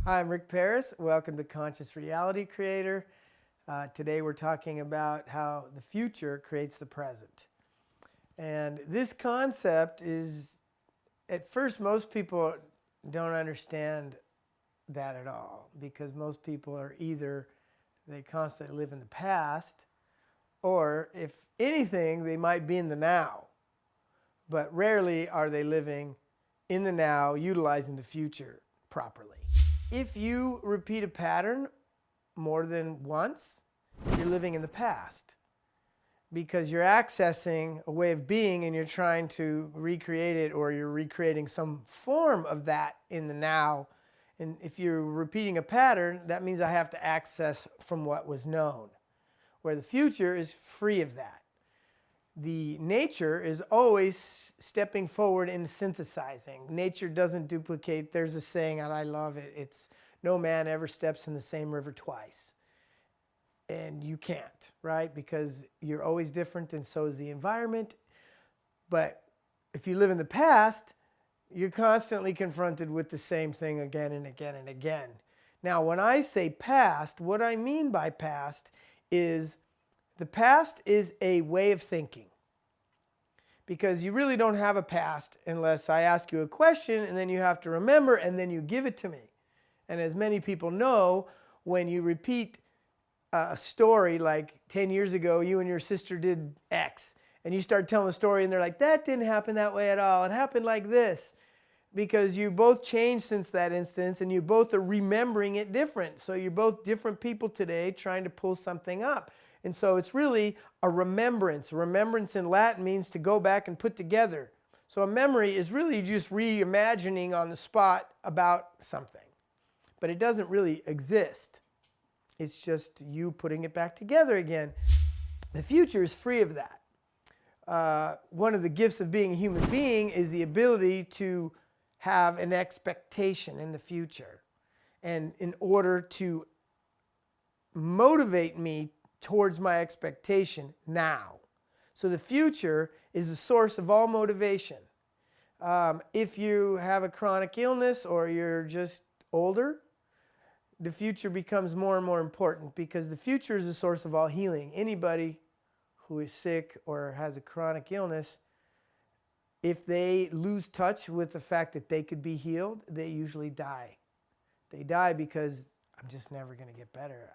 Hi, I'm Rick Paris. Welcome to Conscious Reality Creator. Today we're talking about how the future creates the present. And this concept is, at first, most people don't understand that at all, because most people are either, they constantly live in the past, or if anything, they might be in the now. But rarely are they living in the now, utilizing the future properly. If you repeat a pattern more than once, you're living in the past, because you're accessing a way of being and you're trying to recreate it, or you're recreating some form of that in the now. And if you're repeating a pattern, that means I have to access from what was known, where the future is free of that. The nature is always stepping forward and synthesizing. Nature doesn't duplicate. There's a saying, and I love it. It's, no man ever steps in the same river twice. And you can't, right? Because you're always different, and so is the environment. But if you live in the past, you're constantly confronted with the same thing again and again and again. Now, when I say past, what I mean by past is, the past is a way of thinking, because you really don't have a past unless I ask you a question and then you have to remember and then you give it to me. And as many people know, when you repeat a story like 10 years ago, you and your sister did X, and you start telling the story and they're like, that didn't happen that way at all. It happened like this. Because you both changed since that instance and you both are remembering it different. So you're both different people today trying to pull something up. And so it's really a remembrance. Remembrance in Latin means to go back and put together. So a memory is really just reimagining on the spot about something. But it doesn't really exist. It's just you putting it back together again. The future is free of that. One of the gifts of being a human being is the ability to have an expectation in the future. And in order to motivate me towards my expectation now. So the future is the source of all motivation. If you have a chronic illness or you're just older, the future becomes more and more important, because the future is the source of all healing. Anybody who is sick or has a chronic illness, if they lose touch with the fact that they could be healed, they usually die. They die because I'm just never going to get better.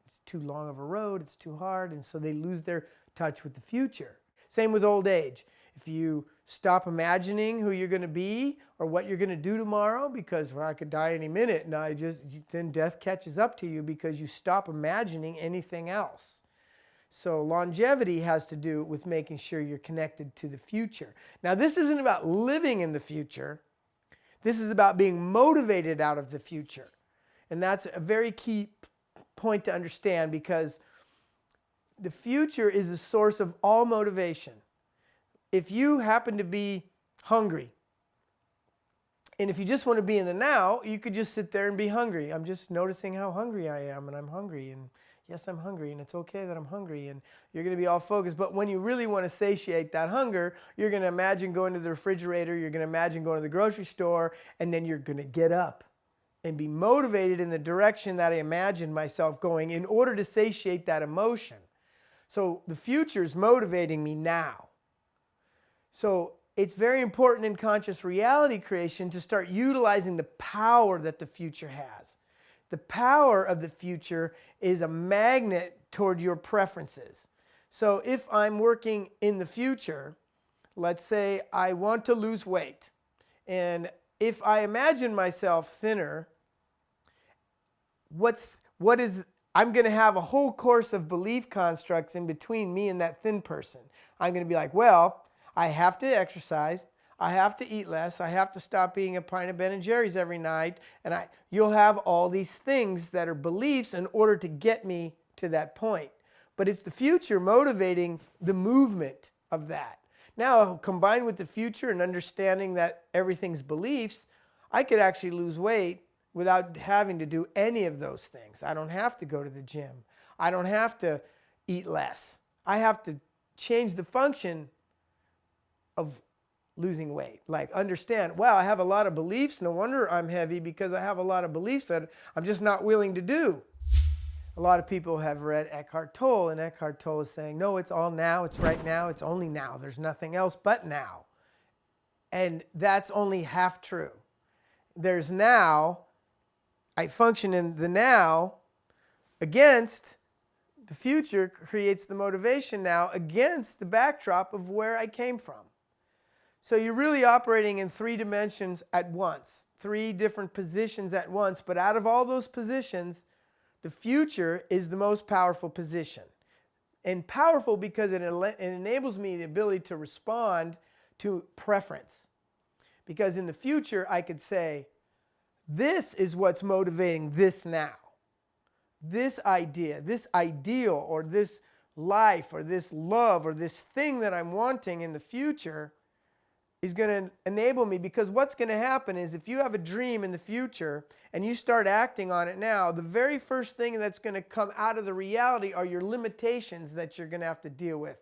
It's too long of a road, it's too hard, and so they lose their touch with the future. Same with old age. If you stop imagining who you're going to be or what you're going to do tomorrow, because, well, I could die any minute, and then death catches up to you because you stop imagining anything else. So longevity has to do with making sure you're connected to the future. Now, this isn't about living in the future. This is about being motivated out of the future. And that's a very key point to understand, because the future is the source of all motivation. If you happen to be hungry, and if you just want to be in the now, you could just sit there and be hungry. I'm just noticing how hungry I am, and I'm hungry, and yes, I'm hungry, and it's okay that I'm hungry, and you're going to be all focused. But when you really want to satiate that hunger, you're going to imagine going to the refrigerator, you're going to imagine going to the grocery store, and then you're going to get up and be motivated in the direction that I imagined myself going in order to satiate that emotion. So the future is motivating me now. So it's very important in conscious reality creation to start utilizing the power that the future has. The power of the future is a magnet toward your preferences. So if I'm working in the future, let's say I want to lose weight, and if I imagine myself thinner, I'm going to have a whole course of belief constructs in between me and that thin person. I'm going to be like, well, I have to exercise, I have to eat less, I have to stop eating a pint of Ben & Jerry's every night, and you'll have all these things that are beliefs in order to get me to that point. But it's the future motivating the movement of that. Now, combined with the future and understanding that everything's beliefs, I could actually lose weight without having to do any of those things. I don't have to go to the gym. I don't have to eat less. I have to change the function of losing weight. Like understand, wow, I have a lot of beliefs. No wonder I'm heavy, because I have a lot of beliefs that I'm just not willing to do. A lot of people have read Eckhart Tolle, and Eckhart Tolle is saying, no, it's all now, it's right now, it's only now. There's nothing else but now. And that's only half true. There's now, I function in the now against the future, creates the motivation now against the backdrop of where I came from. So you're really operating in 3 dimensions at once, 3 different positions at once, but out of all those positions, the future is the most powerful position. And powerful because it enables me the ability to respond to preference. Because in the future, I could say, this is what's motivating this now. This idea, this ideal, or this life, or this love, or this thing that I'm wanting in the future is going to enable me, because what's going to happen is if you have a dream in the future and you start acting on it now, the very first thing that's going to come out of the reality are your limitations that you're going to have to deal with.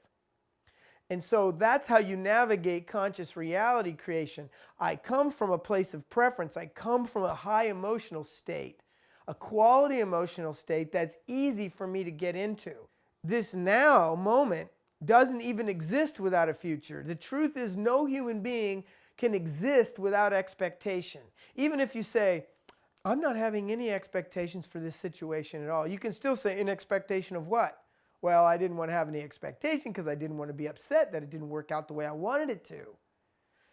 And so that's how you navigate conscious reality creation. I come from a place of preference. I come from a high emotional state, a quality emotional state that's easy for me to get into. This now moment doesn't even exist without a future. The truth is, no human being can exist without expectation. Even if you say, I'm not having any expectations for this situation at all, you can still say, in expectation of what? Well, I didn't want to have any expectation because I didn't want to be upset that it didn't work out the way I wanted it to.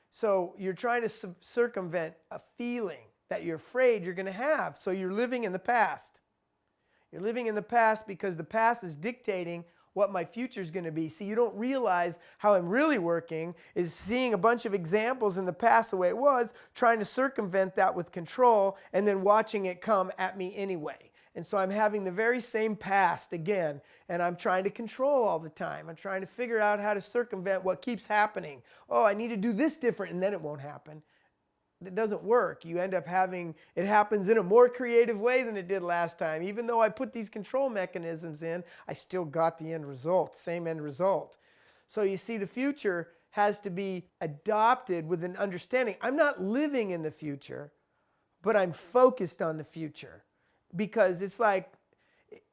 So you're trying to circumvent a feeling that you're afraid you're going to have. So you're living in the past. You're living in the past because the past is dictating what my future is going to be. See, you don't realize how I'm really working is seeing a bunch of examples in the past the way it was, trying to circumvent that with control, and then watching it come at me anyway. And so I'm having the very same past again, and I'm trying to control all the time. I'm trying to figure out how to circumvent what keeps happening. Oh, I need to do this different, and then it won't happen. It doesn't work. You end up having, it happens in a more creative way than it did last time. Even though I put these control mechanisms in, I still got the end result, same end result. So you see, the future has to be adopted with an understanding. I'm not living in the future, but I'm focused on the future. Because it's like,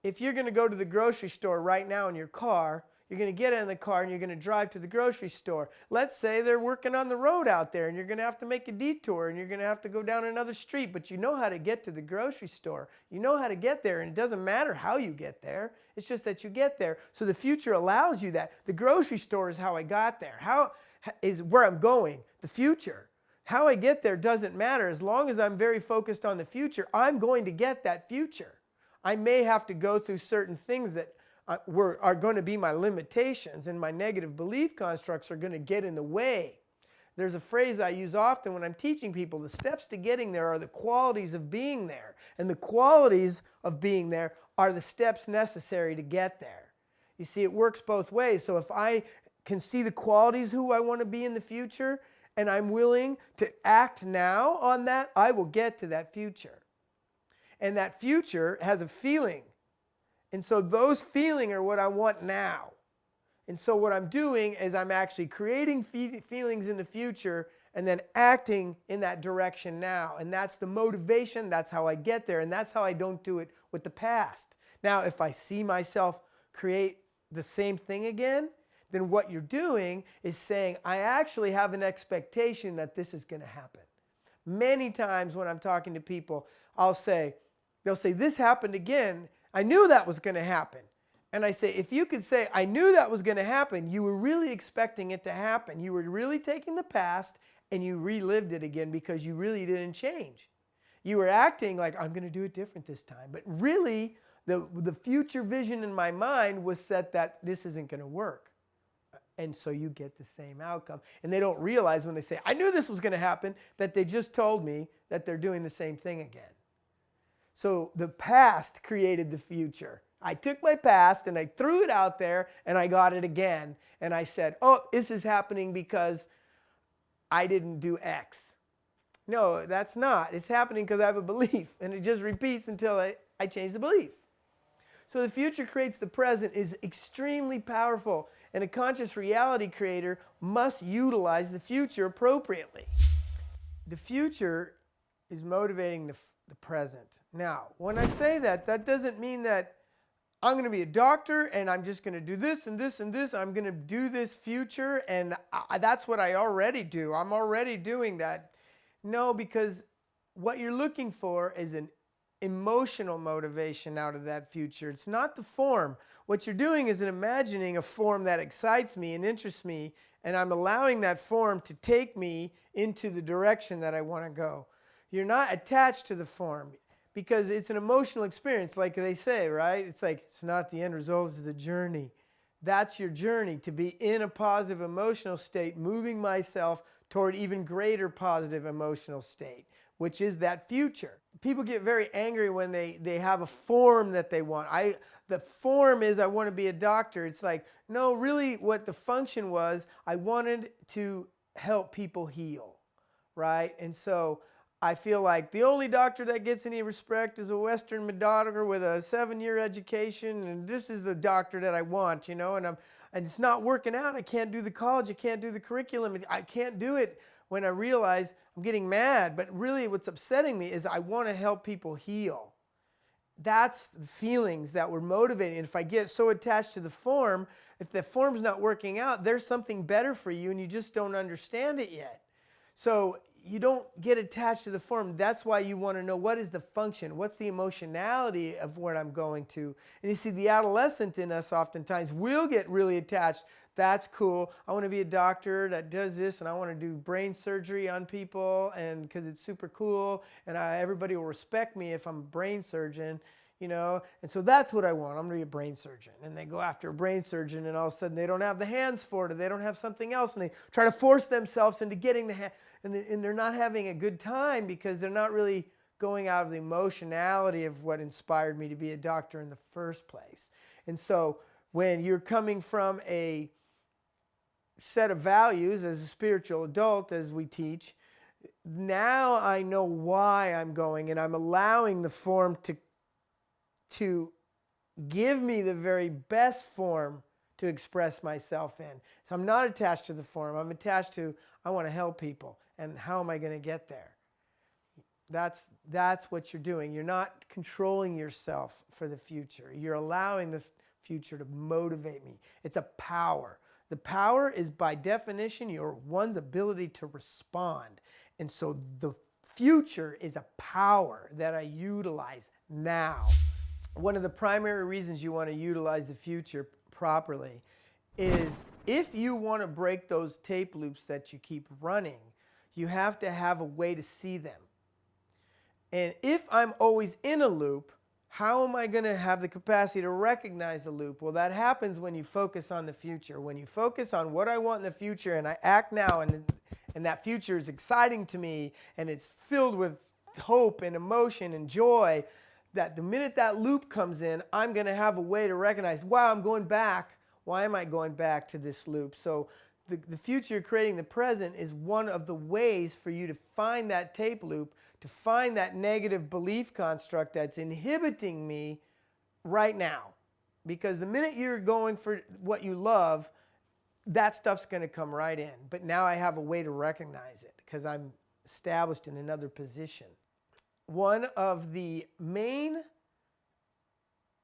if you're going to go to the grocery store right now in your car, you're going to get in the car and you're going to drive to the grocery store. Let's say they're working on the road out there and you're going to have to make a detour and you're going to have to go down another street, but you know how to get to the grocery store. You know how to get there, and it doesn't matter how you get there. It's just that you get there. So the future allows you that. The grocery store is how I got there. How is where I'm going, the future. How I get there doesn't matter. As long as I'm very focused on the future, I'm going to get that future. I may have to go through certain things that are going to be my limitations, and my negative belief constructs are going to get in the way. There's a phrase I use often when I'm teaching people. The steps to getting there are the qualities of being there. And the qualities of being there are the steps necessary to get there. You see, it works both ways. So if I can see the qualities who I want to be in the future, and I'm willing to act now on that, I will get to that future. And that future has a feeling. And so those feelings are what I want now. And so what I'm doing is I'm actually creating feelings in the future and then acting in that direction now. And that's the motivation. That's how I get there. And that's how I don't do it with the past. Now, if I see myself create the same thing again, then what you're doing is saying, I actually have an expectation that this is going to happen. Many times when I'm talking to people, they'll say, this happened again. I knew that was going to happen. And I say, if you could say, I knew that was going to happen, you were really expecting it to happen. You were really taking the past and you relived it again because you really didn't change. You were acting like, I'm going to do it different this time. But really, the future vision in my mind was set that this isn't going to work. And so you get the same outcome. And they don't realize when they say, I knew this was going to happen, that they just told me that they're doing the same thing again. So the past created the future. I took my past and I threw it out there and I got it again. And I said, oh, this is happening because I didn't do X. No, that's not. It's happening because I have a belief. And it just repeats until I change the belief. So the future creates the present is extremely powerful. And a conscious reality creator must utilize the future appropriately. The future is motivating the present. Now, when I say that, that doesn't mean that I'm going to be a doctor and I'm just going to do this and this and this. I'm going to do this future, and that's what I already do. I'm already doing that. No, because what you're looking for is an emotional motivation out of that future. It's not the form. What you're doing is imagining a form that excites me and interests me, and I'm allowing that form to take me into the direction that I want to go. You're not attached to the form because it's an emotional experience, like they say, right? It's like, it's not the end result, it's the journey. That's your journey, to be in a positive emotional state, moving myself toward even greater positive emotional state, which is that future. People get very angry when they have a form that they want. The form is, I want to be a doctor. It's like, no, really what the function was, I wanted to help people heal, right? And so I feel like the only doctor that gets any respect is a Western doctor with a 7-year education, and this is the doctor that I want, you know, and it's not working out. I can't do the college, I can't do the curriculum, I can't do it. When I realize I'm getting mad, but really what's upsetting me is I want to help people heal. That's the feelings that were motivating. And if I get so attached to the form, if the form's not working out, there's something better for you and you just don't understand it yet. So you don't get attached to the form. That's why you want to know, what is the function? What's the emotionality of what I'm going to? And you see, the adolescent in us oftentimes will get really attached. That's cool. I want to be a doctor that does this, and I want to do brain surgery on people, and because it's super cool, and everybody will respect me if I'm a brain surgeon, you know. And so that's what I want. I'm going to be a brain surgeon. And they go after a brain surgeon, and all of a sudden they don't have the hands for it, or they don't have something else, and they try to force themselves into getting the hand, and they're not having a good time because they're not really going out of the emotionality of what inspired me to be a doctor in the first place. And so when you're coming from a set of values as a spiritual adult, as we teach, now I know why I'm going, and I'm allowing the form to give me the very best form to express myself in. So I'm not attached to the form. I'm attached to, I want to help people, and how am I going to get there? That's what you're doing. You're not controlling yourself for the future. You're allowing the future to motivate me. It's a power. The power is, by definition, one's ability to respond. And so the future is a power that I utilize now. One of the primary reasons you want to utilize the future properly is, if you want to break those tape loops that you keep running, you have to have a way to see them. And if I'm always in a loop, how am I going to have the capacity to recognize the loop? Well, that happens when you focus on the future. When you focus on what I want in the future, and I act now, and that future is exciting to me, and it's filled with hope and emotion and joy, that the minute that loop comes in, I'm going to have a way to recognize, wow, I'm going back. Why am I going back to this loop? So the future creating the present is one of the ways for you to find that tape loop, to find that negative belief construct that's inhibiting me right now. Because the minute you're going for what you love, that stuff's going to come right in. But now I have a way to recognize it because I'm established in another position. One of the main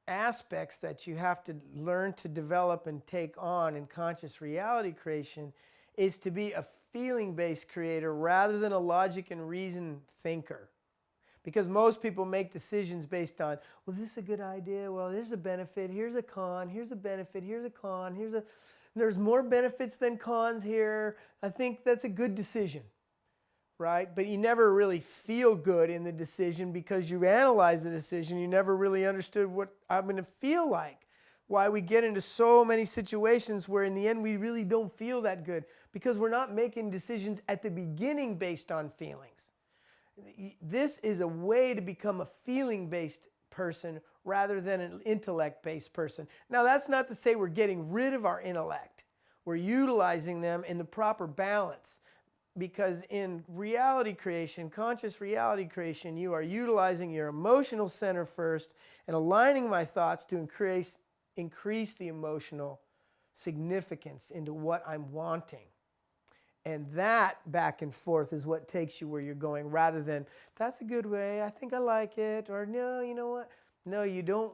aspects that you have to learn to develop and take on in conscious reality creation is to be a feeling-based creator rather than a logic and reason thinker. Because most people make decisions based on, well, this is a good idea, well, there's a benefit, here's a con, here's a benefit, here's a con, there's more benefits than cons here, I think that's a good decision. Right? But you never really feel good in the decision because you analyze the decision. You never really understood what I'm going to feel like. Why we get into so many situations where in the end we really don't feel that good, because we're not making decisions at the beginning based on feelings. This is a way to become a feeling-based person rather than an intellect-based person. Now, that's not to say we're getting rid of our intellect. We're utilizing them in the proper balance. Because in reality creation, conscious reality creation, you are utilizing your emotional center first and aligning my thoughts to increase the emotional significance into what I'm wanting. And that back and forth is what takes you where you're going, rather than, that's a good way, I think I like it, or no, you know what? No, you don't.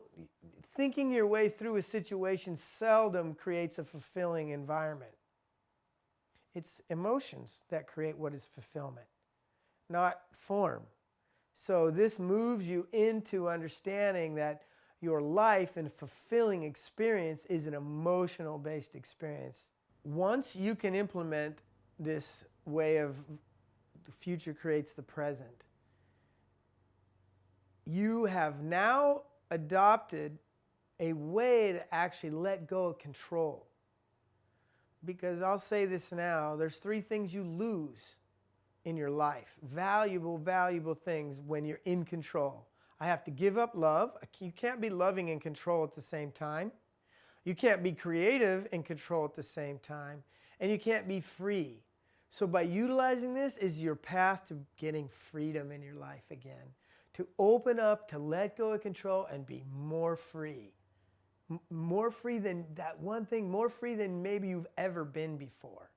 Thinking your way through a situation seldom creates a fulfilling environment. It's emotions that create what is fulfillment, not form. So this moves you into understanding that your life and fulfilling experience is an emotional-based experience. Once you can implement this way of the future creates the present, you have now adopted a way to actually let go of control. Because I'll say this now, there's 3 things you lose in your life. Valuable, valuable things when you're in control. I have to give up love. You can't be loving and control at the same time. You can't be creative and control at the same time. And you can't be free. So by utilizing this is your path to getting freedom in your life again. To open up, to let go of control and be more free. More free than that one thing, more free than maybe you've ever been before.